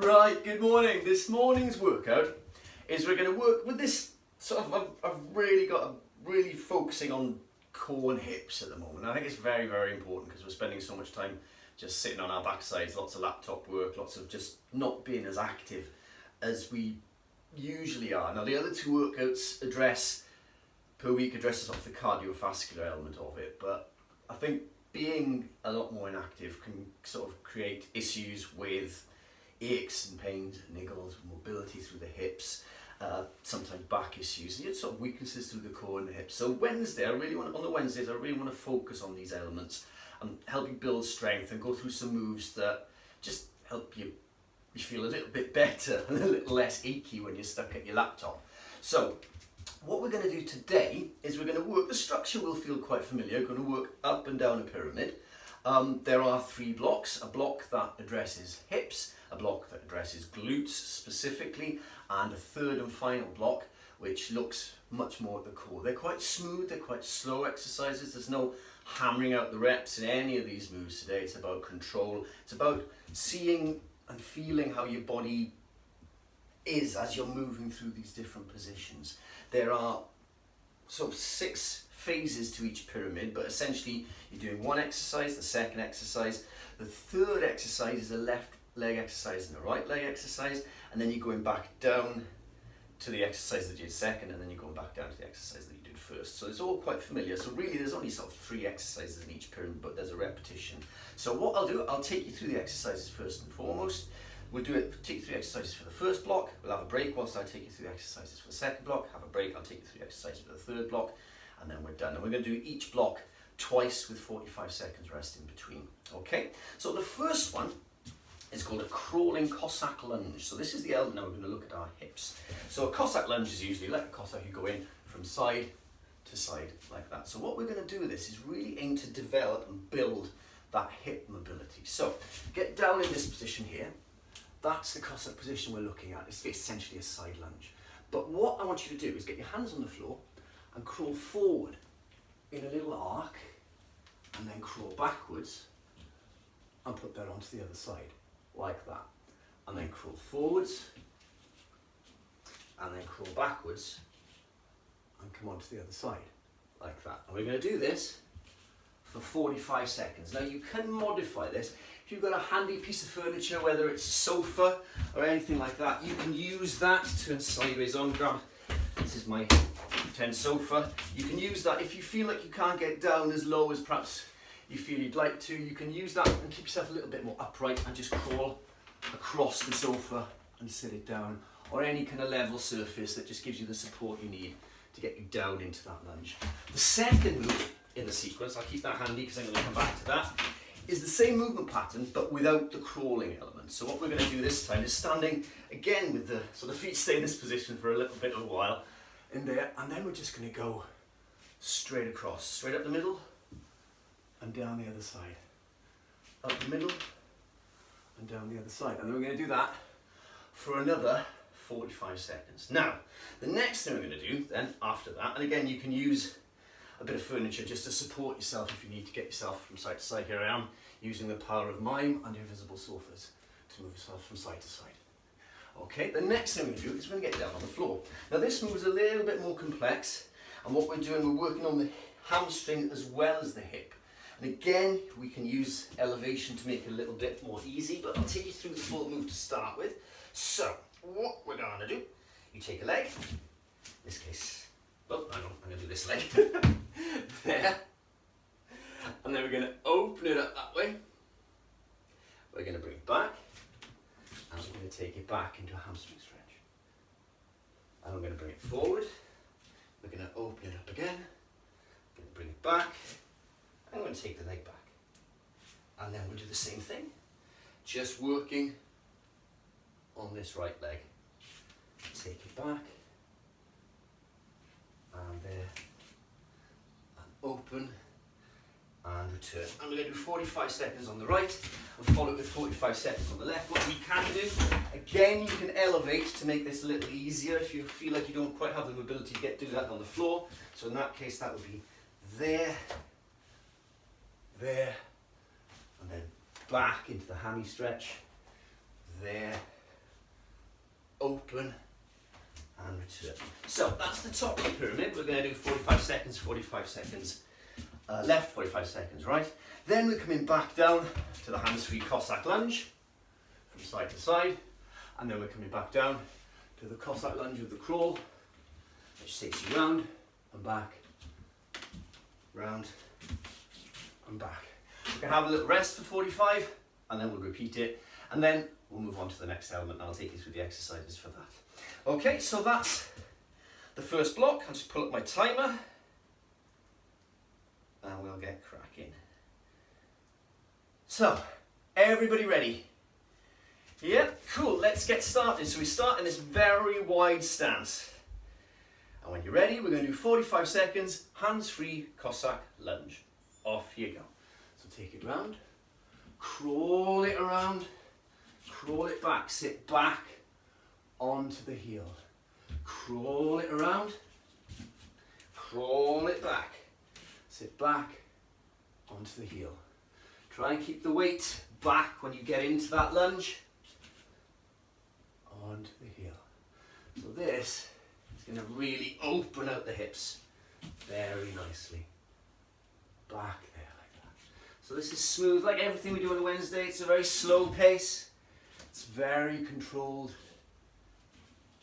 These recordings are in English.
Right, good morning. This morning's workout is we're going to work with this sort of, I've really got really focusing on core and hips at the moment. I think it's very, very important because we're spending so much time just sitting on our backsides, lots of laptop work, lots of just not being as active as we usually are. Now the other two workouts per week addresses off the cardiovascular element of it, but I think being a lot more inactive can sort of create issues with aches and pains, niggles, mobility through the hips, sometimes back issues, and sort of weaknesses through the core and the hips. So on the Wednesdays, I really want to focus on these elements and help you build strength and go through some moves that just help you feel a little bit better and a little less achy when you're stuck at your laptop. So what we're going to do today is we're going to work, the structure will feel quite familiar, we're going to work up and down a pyramid. There are 3 blocks, a block that addresses hips, a block that addresses glutes specifically, and a third and final block which looks much more at the core. They're quite smooth, they're quite slow exercises, there's no hammering out the reps in any of these moves today. It's about control, it's about seeing and feeling how your body is as you're moving through these different positions. There are sort of 6 phases to each pyramid, but essentially you're doing one exercise, the second exercise, the third exercise is a left leg exercise and a right leg exercise, and then you're going back down to the exercise that you did second, and then you're going back down to the exercise that you did first. So it's all quite familiar. So really there's only sort of 3 exercises in each pyramid, but there's a repetition. So what I'll do, I'll take you through the exercises first and foremost. We'll take you through the exercises for the first block, we'll have a break whilst I take you through the exercises for the second block, have a break, I'll take you through the exercises for the third block, and then we're done. And we're going to do each block twice with 45 seconds rest in between. Okay, so the first one is called a crawling Cossack lunge. So this is the element, now we're going to look at our hips. So a Cossack lunge is usually like a Cossack, you go in from side to side like that. So what we're going to do with this is really aim to develop and build that hip mobility. So get down in this position here. That's the Cossack position we're looking at. It's essentially a side lunge. But what I want you to do is get your hands on the floor and crawl forward in a little arc, and then crawl backwards and put that onto the other side, like that. And then crawl forwards, and then crawl backwards, and come onto the other side, like that. And we're going to do this for 45 seconds. Now you can modify this. If you've got a handy piece of furniture, whether it's a sofa or anything like that, you can use that. Turn sideways on, grab, this is my pretend sofa. You can use that if you feel like you can't get down as low as perhaps you feel you'd like to. You can use that and keep yourself a little bit more upright and just crawl across the sofa and sit it down, or any kind of level surface that just gives you the support you need to get you down into that lunge. The second move in the sequence, I'll keep that handy because I'm going to come back to that, is the same movement pattern but without the crawling element. So what we're going to do this time is standing again with the feet stay in this position for a little bit of a while in there, and then we're just going to go straight across, straight up the middle and down the other side, up the middle and down the other side, and then we're going to do that for another 45 seconds. Now the next thing we're going to do then after that, and again you can use a bit of furniture just to support yourself if you need to get yourself from side to side. Here I am using the power of mime and invisible sofas to move yourself from side to side. Okay, the next thing we're going to do is we're going to get down on the floor. Now this move is a little bit more complex, and what we're doing, we're working on the hamstring as well as the hip. And again, we can use elevation to make it a little bit more easy, but I'll take you through the full move to start with. So what we're going to do, you take a leg, in this case, well, I'm going to do this leg, there, and then we're going to open it up that way, we're going to bring it back, and we're going to take it back into a hamstring stretch, and we're going to bring it forward, we're going to open it up again, we're going to bring it back, and we're going to take the leg back, and then we'll do the same thing, just working on this right leg, take it back, and there, and open, and return. And we're going to do 45 seconds on the right, and follow it with 45 seconds on the left. What we can do, again, you can elevate to make this a little easier if you feel like you don't quite have the mobility to do that on the floor. So in that case, that would be there, and then back into the hammy stretch, there, open, and return. So that's the top of the pyramid. We're going to do 45 seconds, 45 seconds left, 45 seconds right. Then we're coming back down to the hands-free Cossack lunge from side to side, and then we're coming back down to the Cossack lunge with the crawl, which takes you round and back, round and back. We can have a little rest for 45, and then we'll repeat it, and then we'll move on to the next element, and I'll take you through the exercises for that. Okay, so that's the first block. I'll just pull up my timer, and we'll get cracking. So, everybody ready? Yeah, cool, let's get started. So we start in this very wide stance. And when you're ready, we're going to do 45 seconds, hands-free Cossack lunge. Off you go. So take it round, crawl it around, crawl it back, sit back onto the heel. Crawl it around, crawl it back, sit back onto the heel. Try and keep the weight back when you get into that lunge, onto the heel. So this is going to really open out the hips very nicely. Back there like that. So this is smooth, like everything we do on a Wednesday. It's a very slow pace. It's very controlled.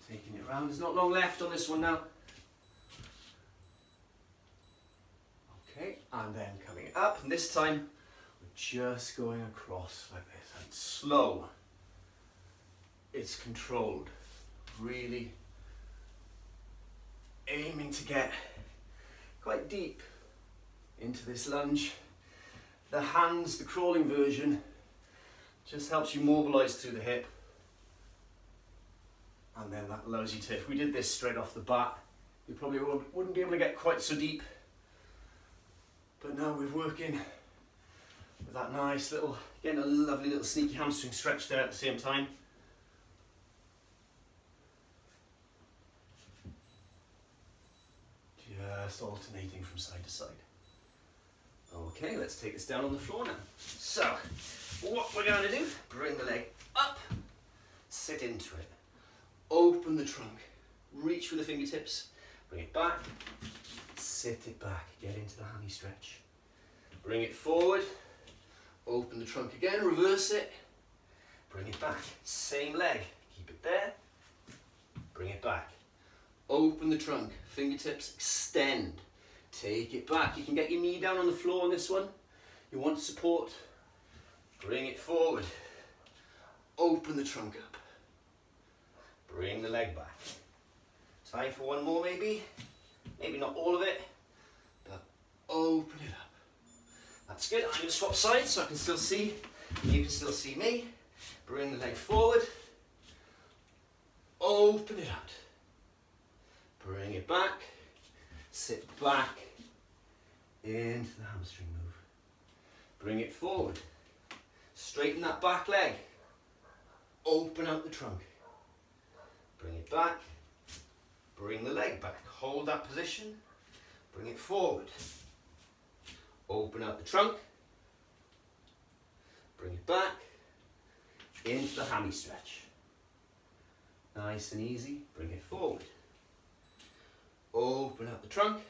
Taking it around. There's not long left on this one now. Okay, and then coming up, and this time we're just going across like this, and it's slow. It's controlled. Really aiming to get quite deep into this lunge. The hands, the crawling version, just helps you mobilize through the hip. And then that allows you to, if we did this straight off the bat, you probably wouldn't be able to get quite so deep. But now we're working with that nice little, getting a lovely little sneaky hamstring stretch there at the same time. Just alternating from side to side. Okay, let's take this down on the floor now. So, what we're going to do, bring the leg up, sit into it. Open the trunk, reach with the fingertips, bring it back, sit it back, get into the hammy stretch. Bring it forward, open the trunk again, reverse it, bring it back, same leg, keep it there, bring it back. Open the trunk, fingertips, extend, take it back. You can get your knee down on the floor on this one. You want support, bring it forward, open the trunk up. Bring the leg back. Time for one more maybe. Maybe not all of it, but open it up. That's good. I'm going to swap sides so I can still see. You can still see me. Bring the leg forward. Open it out. Bring it back. Sit back into the hamstring move. Bring it forward. Straighten that back leg. Open out the trunk. Bring it back, bring the leg back, hold that position, bring it forward, open out the trunk, bring it back, into the hammy stretch. Nice and easy, bring it forward, open out the trunk,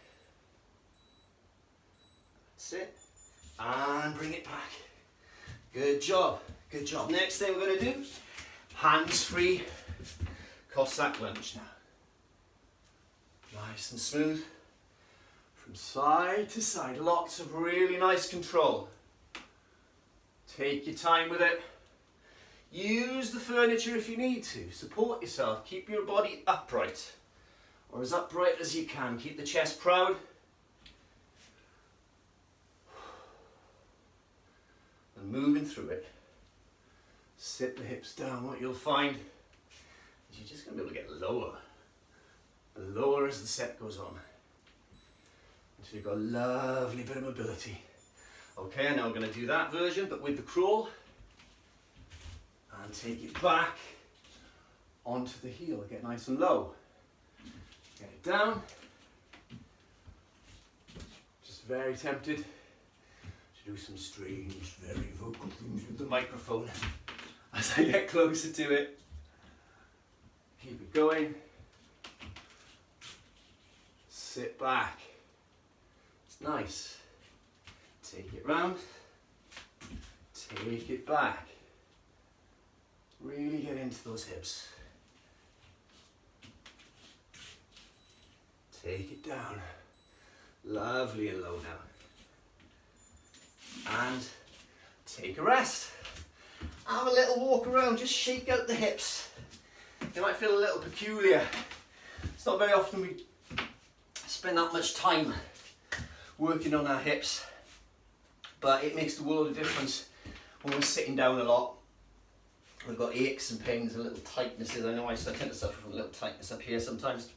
that's it, and bring it back. Good job, good job. Next thing we're going to do, hands-free Cossack lunge now. Nice and smooth. From side to side. Lots of really nice control. Take your time with it. Use the furniture if you need to. Support yourself. Keep your body upright. Or as upright as you can. Keep the chest proud. And moving through it. Sit the hips down. What you'll find, you're just going to be able to get lower and lower as the set goes on until you've got a lovely bit of mobility. Okay, now we're going to do that version but with the crawl and take it back onto the heel. Get nice and low. Get it down. Just very tempted to do some strange, very vocal things with the microphone as I get closer to it. Keep it going. Sit back. It's nice. Take it round. Take it back. Really get into those hips. Take it down. Lovely and low now. And take a rest. Have a little walk around, just shake out the hips. You might feel a little peculiar. It's not very often we spend that much time working on our hips, but it makes the world of difference when we're sitting down a lot. We've got aches and pains and little tightnesses. I know I tend to suffer from a little tightness up here sometimes.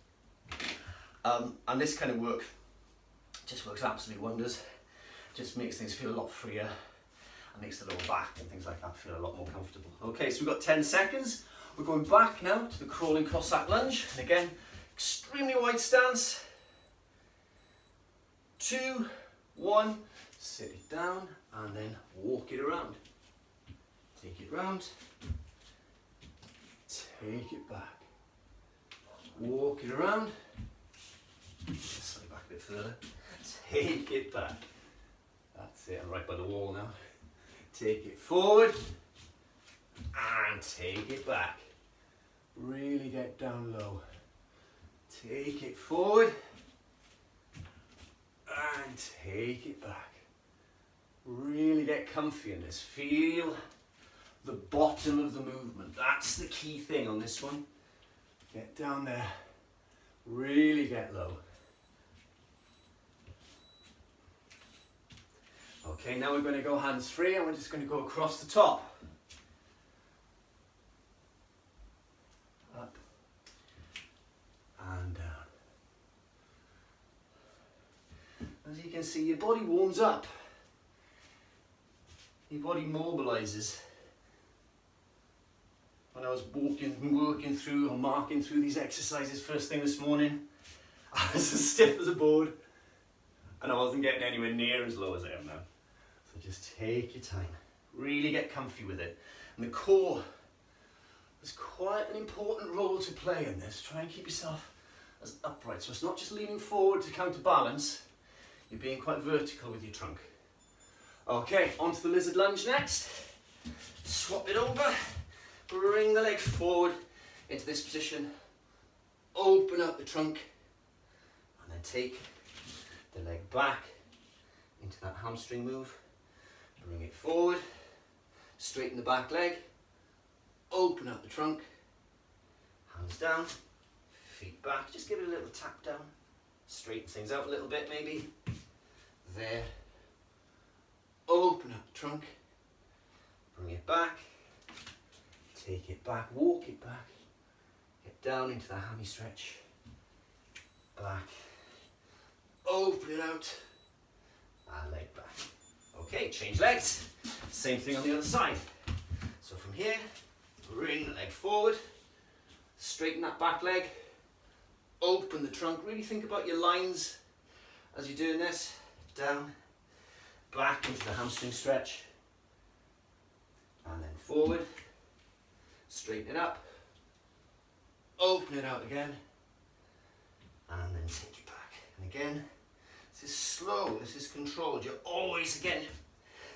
And this kind of work just works absolute wonders. Just makes things feel a lot freer and makes the lower back and things like that feel a lot more comfortable. Okay, so we've got 10 seconds. We're going back now to the crawling Cossack lunge. And again, extremely wide stance. 2, 1, sit it down and then walk it around. Take it round. Take it back. Walk it around. Slide back a bit further. Take it back. That's it, I'm right by the wall now. Take it forward and take it back. Really get down low. Take it forward and take it back. Really get comfy in this. Feel the bottom of the movement. That's the key thing on this one. Get down there. Really get low. Okay, now we're going to go hands free and we're just going to go across the top. Up and down. As you can see, your body warms up. Your body mobilizes. When I was working through or marking through these exercises first thing this morning, I was as stiff as a board and I wasn't getting anywhere near as low as I am now. So just take your time, really get comfy with it. And the core has quite an important role to play in this. Try and keep yourself as upright. So it's not just leaning forward to counterbalance, you're being quite vertical with your trunk. Okay, onto the lizard lunge next. Swap it over. Bring the leg forward into this position, open up the trunk, and then take the leg back into that hamstring move. Bring it forward, straighten the back leg, open up the trunk, hands down, feet back, just give it a little tap down, straighten things out a little bit maybe. There, open up the trunk, bring it back. Take it back, walk it back, get down into the hammy stretch, back, open it out, and leg back. Okay, change legs, same thing on the other side. So from here, bring the leg forward, straighten that back leg, open the trunk, really think about your lines as you're doing this, down, back into the hamstring stretch, and then forward. Straighten it up, open it out again, and then take it back. And again, this is slow, this is controlled. You're always, again,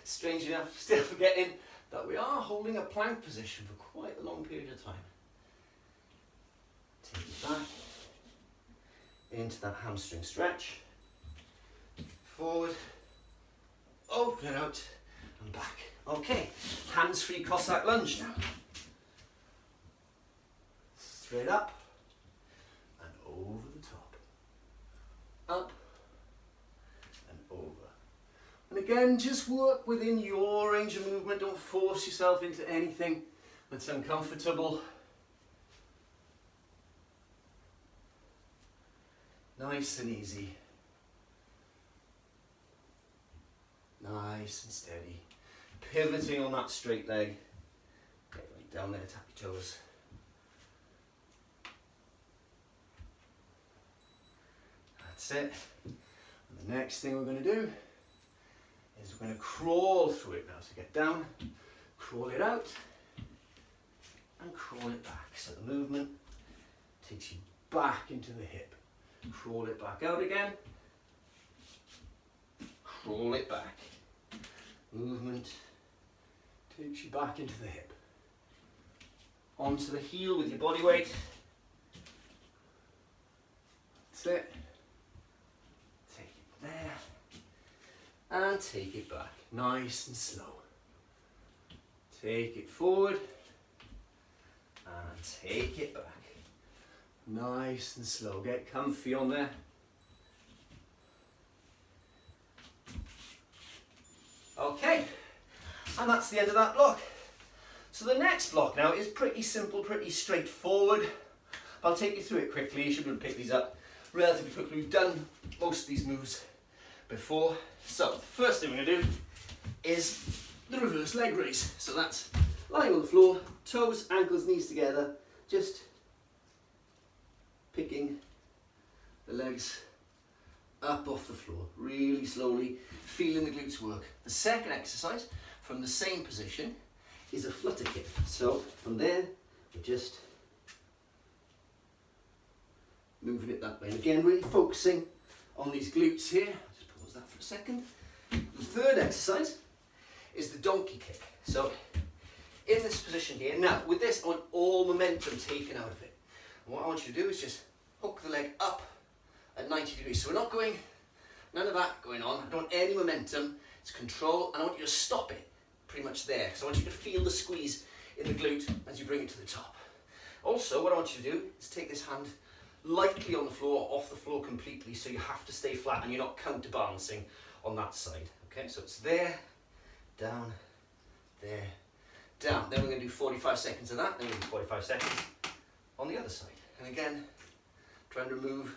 strange enough, still forgetting that we are holding a plank position for quite a long period of time. Take it back, into that hamstring stretch, forward, open it out, and back. Okay, hands-free Cossack lunge now. Straight up and over the top. Up and over. And again, just work within your range of movement. Don't force yourself into anything that's uncomfortable. Nice and easy. Nice and steady. Pivoting on that straight leg. Get right down there, tap your toes. That's it. And the next thing we're going to do is we're going to crawl through it now. So get down, crawl it out, and crawl it back. So the movement takes you back into the hip. Crawl it back out again. Crawl it back. Movement takes you back into the hip. Onto the heel with your body weight. That's it. Take it there. And take it back. Nice and slow. Take it forward. And take it back. Nice and slow. Get comfy on there. Okay, and that's the end of that block. So the next block now is pretty simple, pretty straightforward. I'll take you through it quickly. You should be able to pick these up relatively quickly. We've done most of these moves before. So the first thing we're going to do is the reverse leg raise. So that's lying on the floor, toes, ankles, knees together, just picking the legs up off the floor, really slowly, feeling the glutes work. The second exercise from the same position is a flutter kick. So from there, we're just moving it that way. And again, really focusing on these glutes here. I'll just pause that for a second. The third exercise is the donkey kick. So in this position here, now with this, I want all momentum taken out of it. And what I want you to do is just hook the leg up at 90 degrees. So we're not going, none of that going on. I don't want any momentum. It's control, and I want you to stop it pretty much there. So I want you to feel the squeeze in the glute as you bring it to the top. Also, what I want you to do is take this hand lightly on the floor, off the floor completely, so you have to stay flat and you're not counterbalancing on that side. Okay, so it's there, down, there, down. Then we're going to do 45 seconds of that, then we're going to do 45 seconds on the other side. And again, try and remove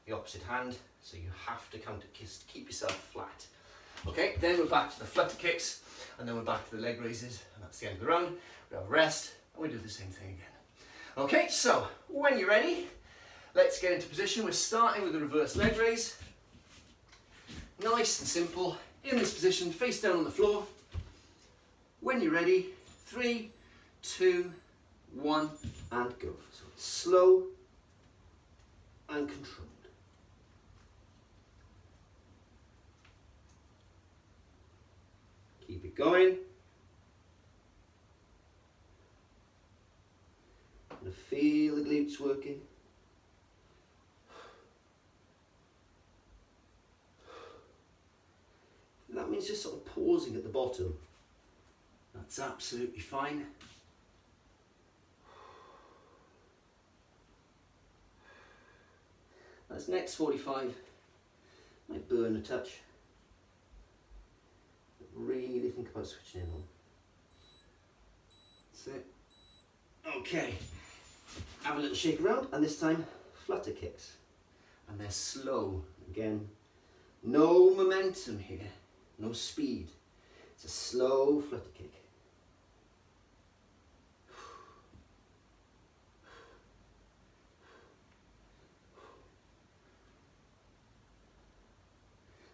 the opposite hand, so you have to keep yourself flat. Okay, then we're back to the flutter kicks, and then we're back to the leg raises, and that's the end of the round. We have rest, and we do the same thing again. Okay, so when you're ready, let's get into position. We're starting with the reverse leg raise. Nice and simple. In this position, face down on the floor. When you're ready, 3, 2, 1, and go. So it's slow and controlled. Keep it going. And feel the glutes working. That means just sort of pausing at the bottom. That's absolutely fine. This next 45 might burn a touch. But really think about switching in on. That's it. Okay. Have a little shake around, and this time flutter kicks. And they're slow. Again, no momentum here, no speed. It's a slow flutter kick.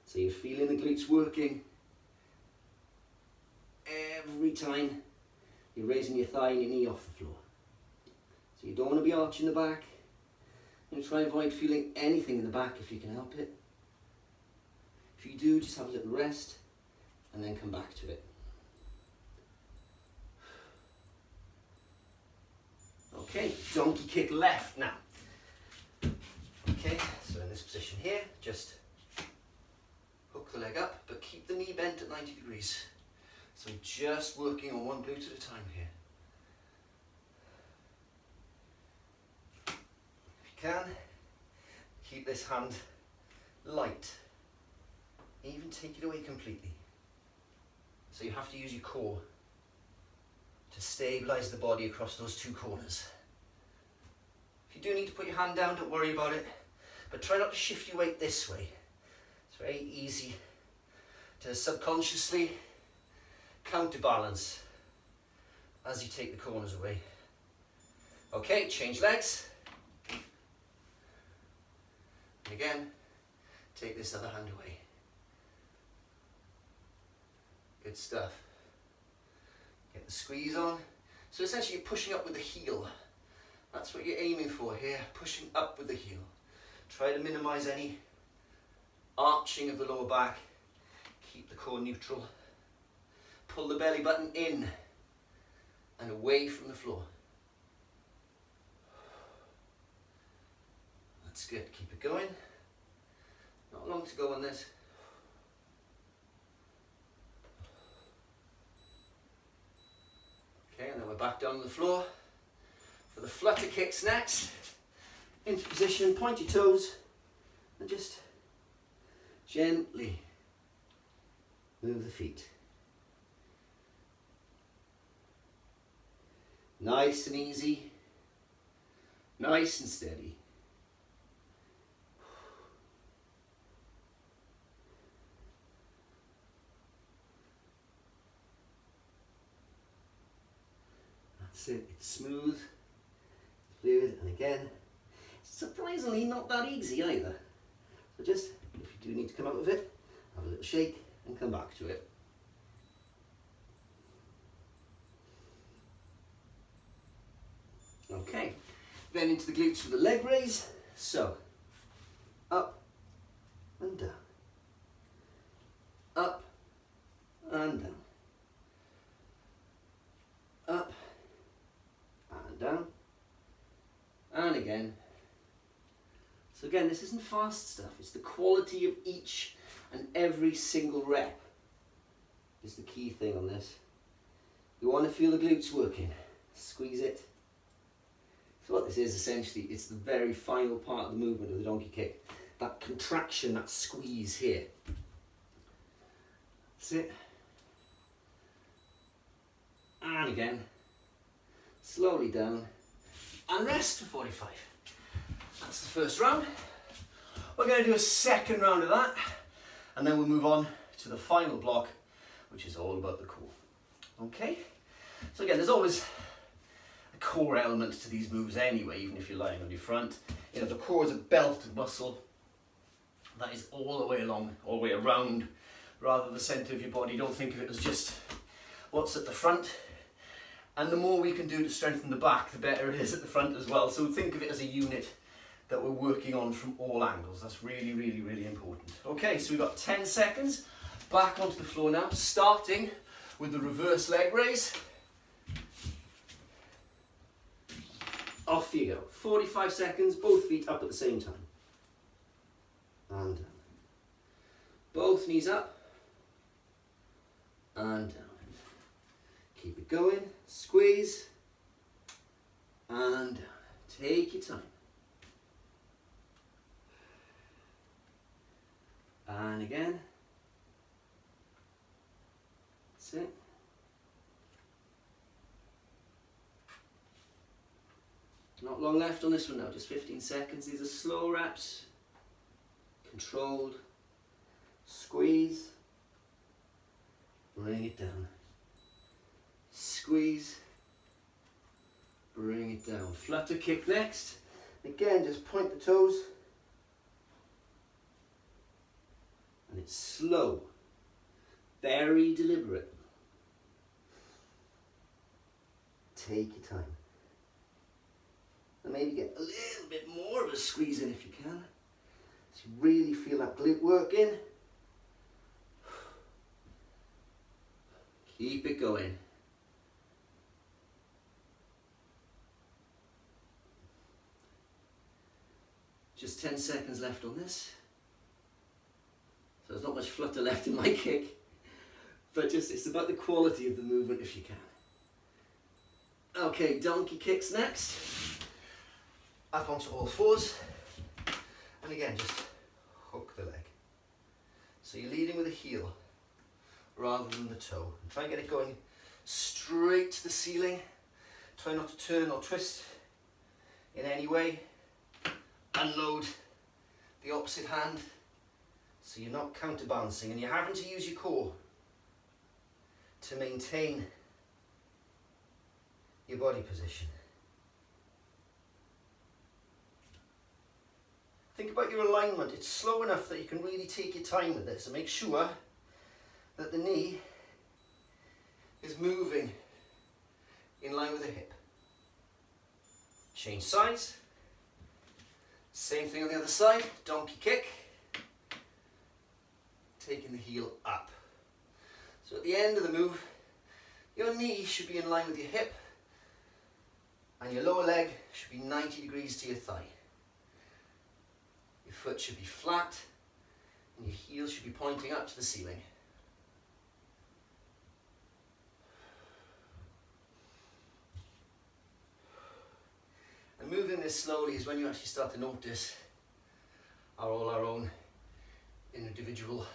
So you're feeling the glutes working every time you're raising your thigh and your knee off the floor. So you don't want to be arching the back. You're going to try and avoid feeling anything in the back if you can help it. If you do, just have a little rest and then come back to it. Okay, donkey kick left now. Okay, so in this position here, just hook the leg up, but keep the knee bent at 90 degrees. So just working on one glute at a time here. If you can, keep this hand light. Even take it away completely. So you have to use your core to stabilize the body across those two corners. If you do need to put your hand down, don't worry about it, but try not to shift your weight this way. It's very easy to subconsciously counterbalance as you take the corners away. Okay, change legs. And again, take this other hand away. Good stuff. Get the squeeze on. So essentially you're pushing up with the heel That's what you're aiming for here, pushing up with the heel. Try to minimize any arching of the lower back. Keep the core neutral. Pull the belly button in and away from the floor. That's good, keep it going. Not long to go on this. Okay, and then we're back down on the floor for the flutter kicks next. Into position, point your toes, and just gently move the feet. Nice and easy, nice and steady. That's it, it's smooth, fluid, and again, surprisingly not that easy either. So just, if you do need to come out of it, have a little shake and come back to it. Okay, then into the glutes with the leg raise. So, up and down, up and down, up and down, and again. So again, this isn't fast stuff, it's the quality of each and every single rep is the key thing on this. You want to feel the glutes working, squeeze it. So what this is essentially, it's the very final part of the movement of the donkey kick. That contraction, that squeeze here. That's it. And again, slowly down and rest for 45. That's the first round. We're going to do a second round of that, and then we'll move on to the final block, which is all about the core. Okay? So again, there's always a core element to these moves anyway, even if you're lying on your front. You know, the core is a belted muscle that is all the way along, all the way around, rather than the centre of your body. Don't think of it as just what's at the front. And the more we can do to strengthen the back, the better it is at the front as well. So think of it as a unit that we're working on from all angles. That's really, really, really important. Okay, so we've got 10 seconds. Back onto the floor now, starting with the reverse leg raise. Off you go. 45 seconds, both feet up at the same time. And down. Both knees up. And down. Keep it going. Squeeze. And down. Take your time. And again. That's it. Not long left on this one now, just 15 seconds. These are slow reps. Controlled. Squeeze. Bring it down. Squeeze. Bring it down. Flutter kick next. Again, just point the toes. And it's slow. Very deliberate. Take your time. And maybe get a little bit more of a squeeze in if you can. So you really feel that glute work in. Keep it going. Just 10 seconds left on this. So there's not much flutter left in my kick. But just, it's about the quality of the movement if you can. Okay, donkey kicks next. Up onto all fours. And again, just hook the leg. So you're leading with the heel rather than the toe. And try and get it going straight to the ceiling. Try not to turn or twist in any way. Unload the opposite hand so you're not counterbalancing and you're having to use your core to maintain your body position. Think about your alignment. It's slow enough that you can really take your time with this and make sure that the knee is moving in line with the hip. Change sides. Same thing on the other side, donkey kick. Taking the heel up. So at the end of the move, your knee should be in line with your hip and your lower leg should be 90 degrees to your thigh. Your foot should be flat and your heel should be pointing up to the ceiling. And moving this slowly is when you actually start to notice all our own individual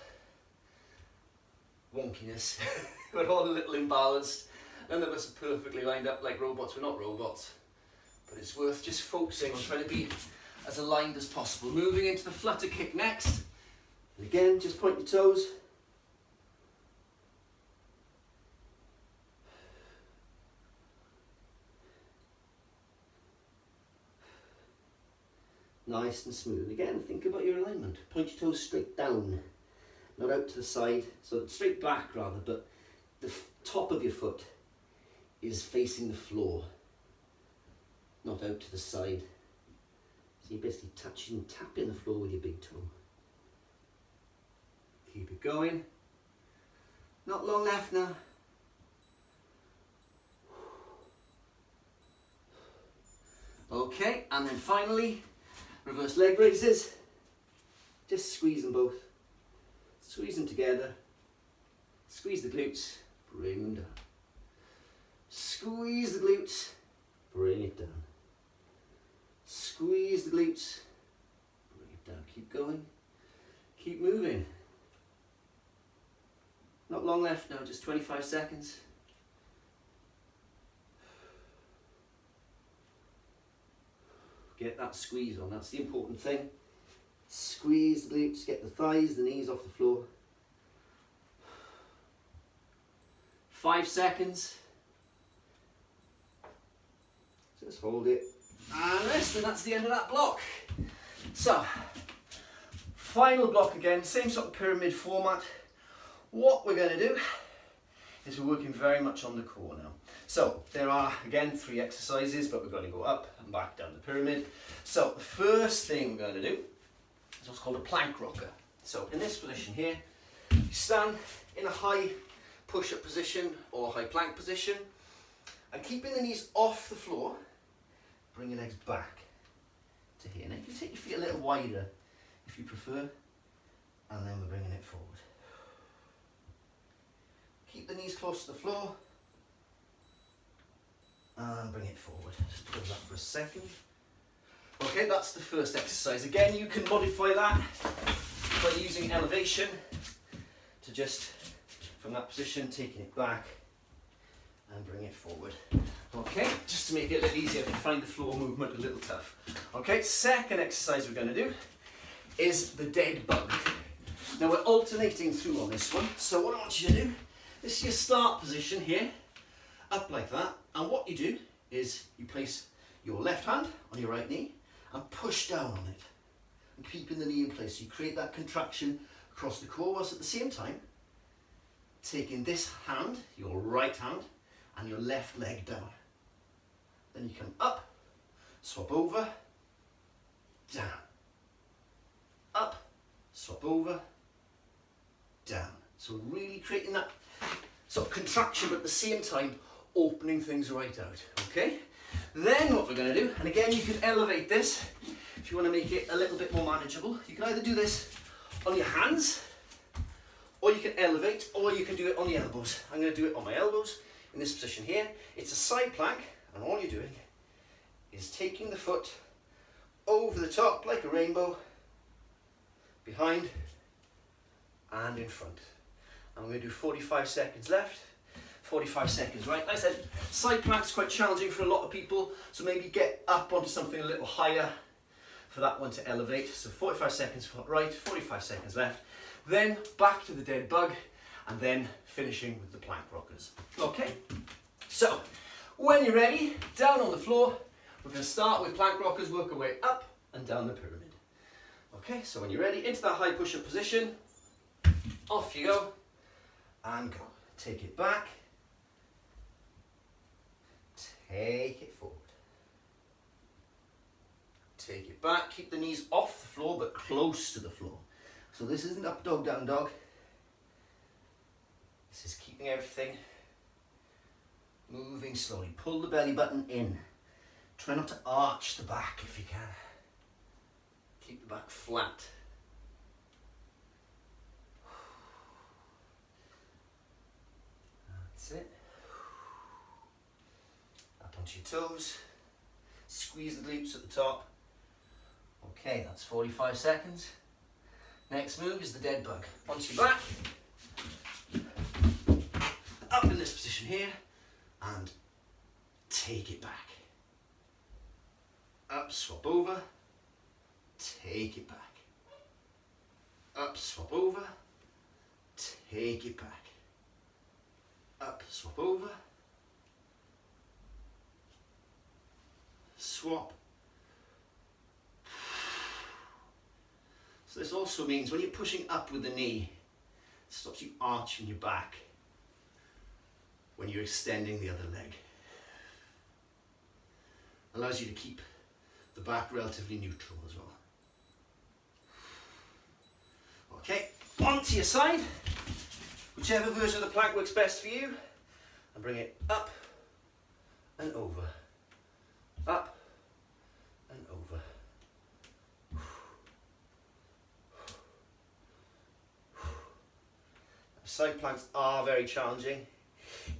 wonkiness. We're all a little imbalanced. None of us are perfectly lined up like robots. We're not robots. But it's worth just focusing on trying to be as aligned as possible. Moving into the flutter kick next. And again, just point your toes. Nice and smooth. Again, think about your alignment. Point your toes straight down, not out to the side. So straight back rather, but the top of your foot is facing the floor, not out to the side. So you're basically tapping the floor with your big toe. Keep it going. Not long left now. Okay, and then finally, reverse leg raises. Just squeeze them both. Squeeze them together. Squeeze the glutes, bring them down. Squeeze the glutes, bring it down. Squeeze the glutes, bring it down. Keep going. Keep moving. Not long left now, just 25 seconds. Get that squeeze on, that's the important thing. Squeeze the glutes, get the thighs, the knees off the floor. 5 seconds. Just hold it and rest, and that's the end of that block. So, final block again, same sort of pyramid format. What we're going to do is we're working very much on the core now. So there are again 3 exercises, but we're going to go up and back down the pyramid. So the first thing we're going to do is what's called a plank rocker. So in this position here, you stand in a high push-up position or high plank position, and keeping the knees off the floor, bring your legs back to here. Now you can take your feet a little wider if you prefer, and then we're bringing it forward. Keep the knees close to the floor and bring it forward. Just pause that for a second. Okay, that's the first exercise. Again, you can modify that by using elevation to just, from that position, taking it back and bring it forward. Okay, just to make it a little easier if you find the floor movement a little tough. Okay, second exercise we're going to do is the dead bug. Now we're alternating through on this one, so what I want you to do, this is your start position here, up like that, and what you do is you place your left hand on your right knee and push down on it, and keeping the knee in place. So you create that contraction across the core, whilst at the same time taking this hand, your right hand, and your left leg down. Then you come up, swap over, down, up, swap over, down. So really creating that sort of contraction, but at the same time opening things right out. Okay, then what we're going to do, and again you can elevate this if you want to make it a little bit more manageable. You can either do this on your hands, or you can elevate, or you can do it on the elbows. I'm going to do it on my elbows in this position here. It's a side plank, and all you're doing is taking the foot over the top like a rainbow, behind and in front. I'm going to do 45 seconds left, 45 seconds right. Like I said, side plank's quite challenging for a lot of people, so maybe get up onto something a little higher for that one to elevate. So 45 seconds right, 45 seconds left, then back to the dead bug, and then finishing with the plank rockers. Okay, so when you're ready, down on the floor, we're going to start with plank rockers, work our way up and down the pyramid. Okay, so when you're ready, into that high push-up position, off you go, and go. Take it back, take it forward, take it back, keep the knees off the floor but close to the floor. So this isn't up dog, down dog. This is keeping everything moving slowly. Pull the belly button in. Try not to arch the back if you can. Keep the back flat. That's it. Up onto your toes. Squeeze the glutes at the top. Okay, that's 45 seconds. Next move is the dead bug. Onto your back. Up in this position here. And take it back. Up, swap over. Take it back. Up, swap over. Take it back. Up, swap over. Swap. So this also means when you're pushing up with the knee, it stops you arching your back when you're extending the other leg. Allows you to keep the back relatively neutral as well. Okay, onto your side, whichever version of the plank works best for you, and bring it up and over, up and over. Side planks are very challenging.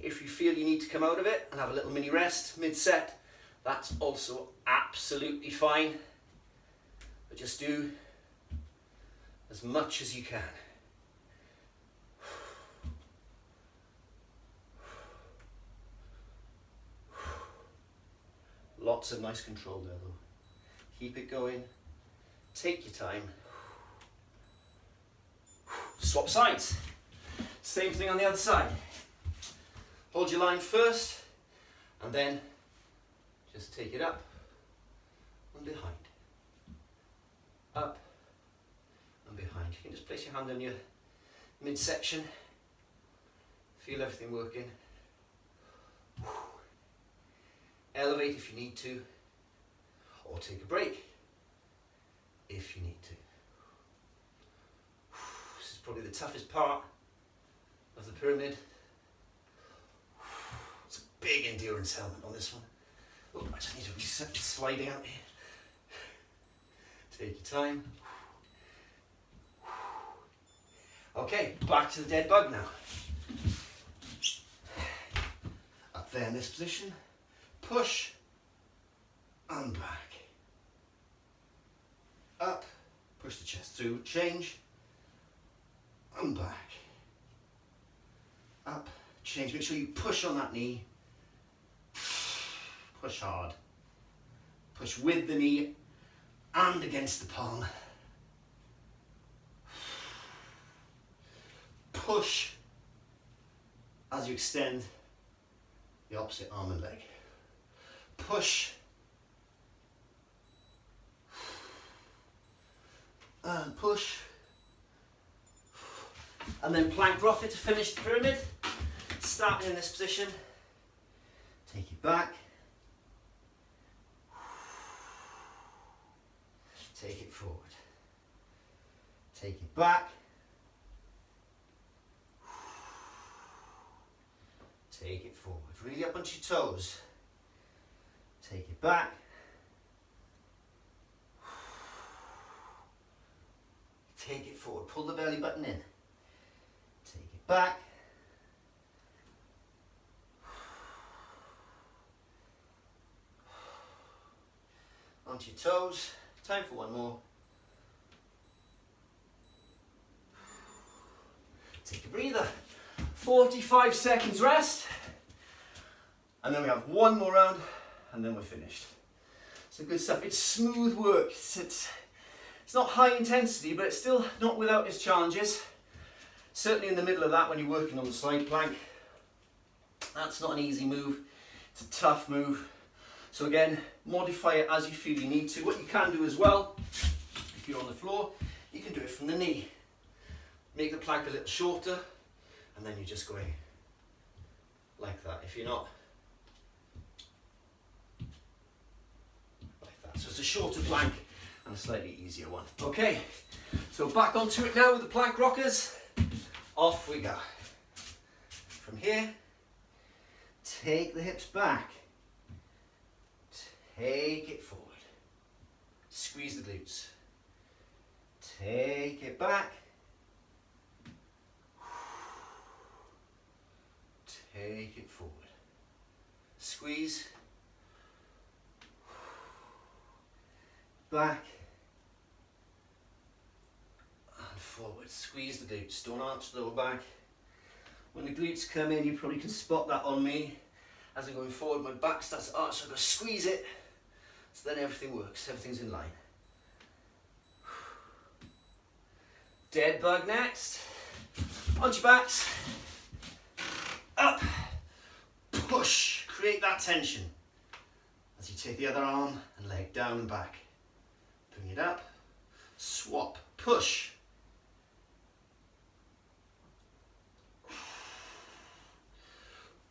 If you feel you need to come out of it and have a little mini rest mid-set, that's also absolutely fine. But just do as much as you can. Lots of nice control there though. Keep it going. Take your time. Swap sides. Same thing on the other side. Hold your line first and then just take it up and behind. Up and behind. You can just place your hand on your midsection. Feel everything working. Elevate if you need to, or take a break if you need to. This is probably the toughest part of the pyramid. It's a big endurance helmet on this one. Oh, I just need to reset the sliding out here. Take your time. Okay, back to the dead bug now. Up there in this position. Push and back. Up, push the chest through, change, and back. Up, change, make sure you push on that knee. Push hard. Push with the knee and against the palm. Push as you extend the opposite arm and leg. Push and push, and then plank rocket to finish the pyramid. Starting in this position, take it back, take it forward, take it back, take it forward, really up onto your toes. Take it back. Take it forward. Pull the belly button in. Take it back. Onto your toes. Time for one more. Take a breather. 45 seconds rest. And then we have one more round. And then we're finished. So good stuff. It's smooth work. It's not high intensity, but it's still not without its challenges. Certainly in the middle of that when you're working on the side plank. That's not an easy move. It's a tough move. So again, modify it as you feel you need to. What you can do as well, if you're on the floor, you can do it from the knee. Make the plank a little shorter, and then you're just going like that. If you're not, so it's a a shorter plank and a slightly easier one. Okay, so back onto it now with the plank rockers. Off we go. From here, take the hips back. Take it forward. Squeeze the glutes. Take it back. Take it forward. Squeeze. Back. And forward. Squeeze the glutes. Don't arch the lower back. When the glutes come in, you probably can spot that on me. As I'm going forward, my back starts to arch, so I've got to squeeze it. So then everything works, everything's in line. Dead bug next. Onto your backs. Up. Push. Create that tension. As you take the other arm and leg down and back. Bring it up. Swap. Push.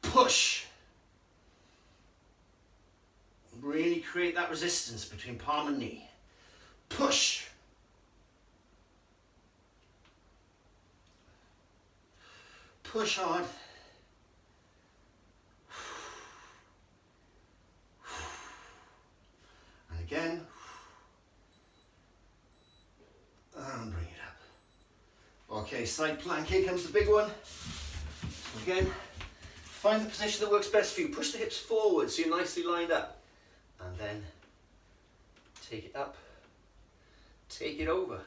Push. Really create that resistance between palm and knee. Push. Push hard. And again. And bring it up. Okay, side plank, here comes the big one. So again, find the position that works best for you. Push the hips forward so you're nicely lined up. And then take it up, take it over.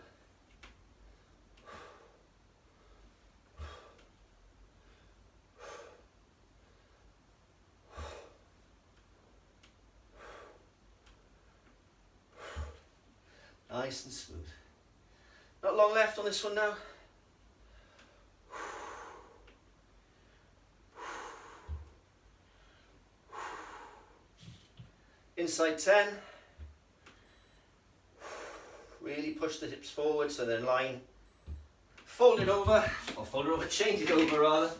Nice and smooth. Not long left on this one now. Inside 10. Really push the hips forward so they're in line. Fold it over, or fold it over, change it over rather.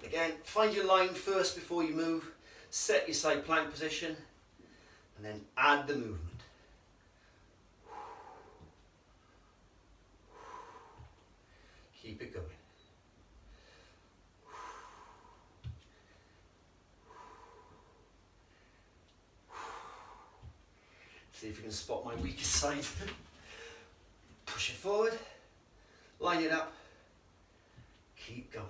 Again, find your line first before you move. Set your side plank position and then add the movement. Keep it going. See if you can spot my weakest side. Push it forward, line it up, keep going.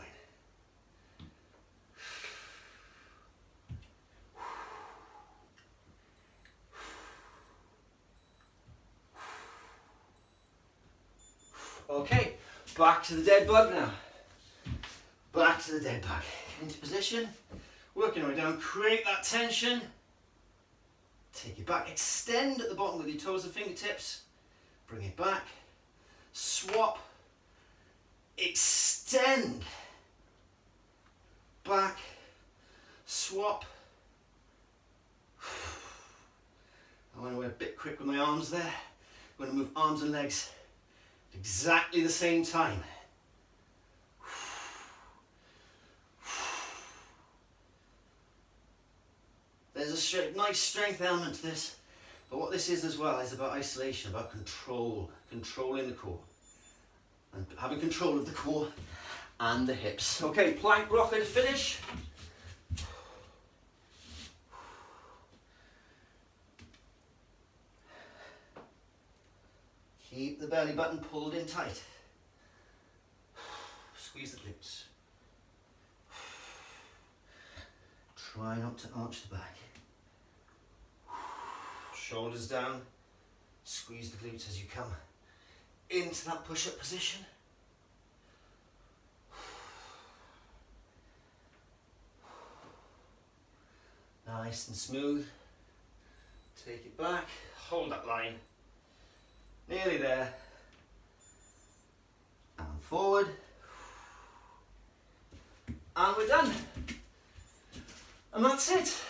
Okay, back to the dead bug now. Back to the dead bug. Into position, working our way down, create that tension. Take it back, extend at the bottom with your toes and fingertips. Bring it back, swap, extend. Back, swap. I want to go a bit quick with my arms there. I'm going to move arms and legs at exactly the same time. There's a nice strength element to this, but what this is as well is about isolation, about control, controlling the core, and having control of the core and the hips. Okay, plank rocker to finish. Keep the belly button pulled in tight. Squeeze the glutes. Try not to arch the back. Shoulders down. Squeeze the glutes as you come into that push-up position. Nice and smooth. Take it back. Hold that line. Nearly there. And forward. And we're done. And that's it.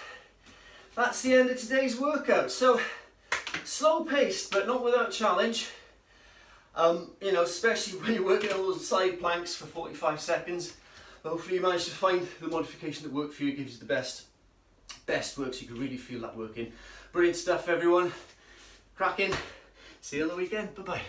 That's the end of today's workout. So, slow paced, but not without challenge. You know, especially when you're working on those side planks for 45 seconds. Hopefully you manage to find the modification that works for you, gives you the best best work, so you can really feel that working. Brilliant stuff, everyone. Cracking. See you on the weekend. Bye bye.